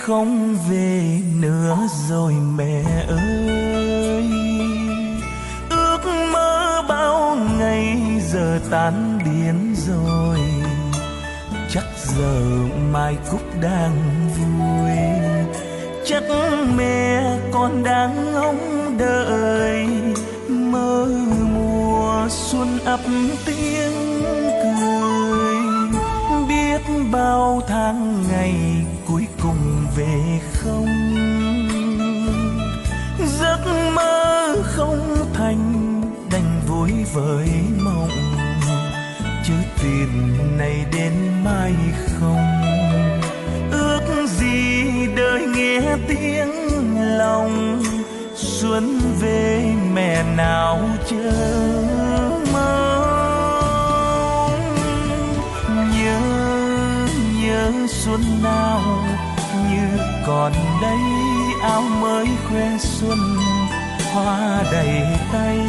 không về nữa rồi mẹ ơi. Ước mơ bao ngày giờ tan biến rồi, chắc giờ mai Cúc đang vui. Chắc mẹ còn đang ngóng đợi mơ mùa xuân ấp tiếng cười. Biết bao tháng ngày cuối cùng về không, giấc mơ không thành đành vui với mộng. Chứ tiền này đến mai không, ước gì đời nghe tiếng lòng. Xuân về mẹ nào chờ mong. Nhớ xuân nào như còn đây, áo mới khoe xuân hoa đầy tay.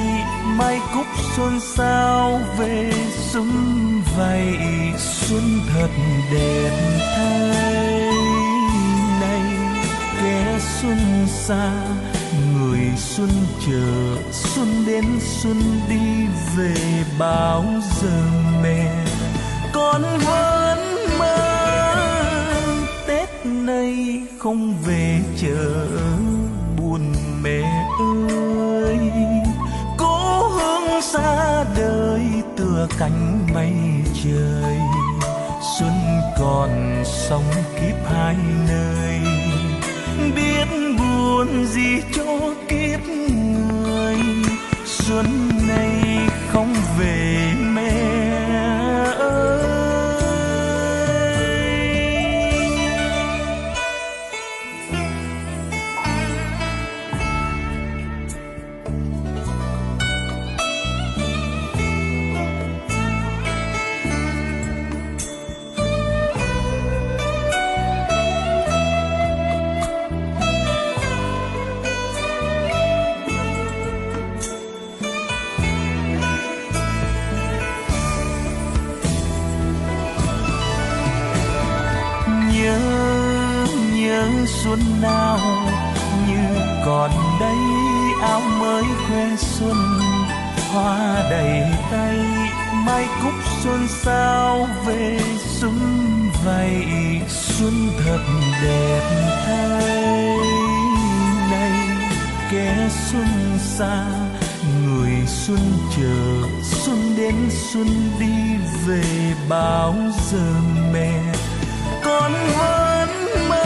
Mai Cúc xuân sao về sum vầy, xuân thật đẹp thay. Này kẻ xuân xa, người xuân chờ, xuân đến xuân đi về bao giờ mẹ con vẫn mơ. Tết nay không về chợ buồn mẹ ơi, cố hương xa đời tựa cánh mây trời. Xuân còn sống kiếp hai nơi, biết buồn gì cho kiếp người. Xuân này không về mẹ ơi. Nhớ xuân nào như còn đây, áo mới khoe xuân hoa đầy tay. Mai Cúc xuân sao về sum vầy, xuân thật đẹp thay. Này kẻ xuân xa, người xuân chờ, xuân đến xuân đi về bao giờ mẹ con vẫn mơ.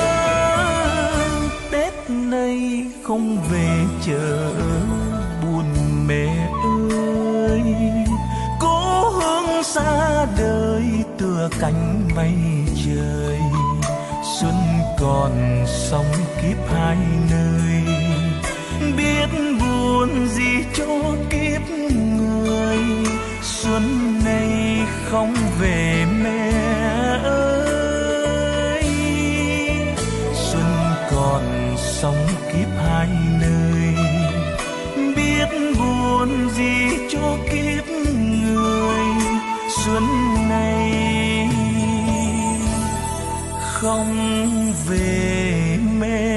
Tết nay không về chợ buồn mẹ ơi, cố hương xa đời tựa cánh mây trời. Xuân còn sống kiếp hai nơi, biết buồn gì cho kiếp người. Xuân này không về mẹ ơi, xuân còn sống kiếp hai nơi. Biết buồn gì cho kiếp người. Xuân này không về mẹ.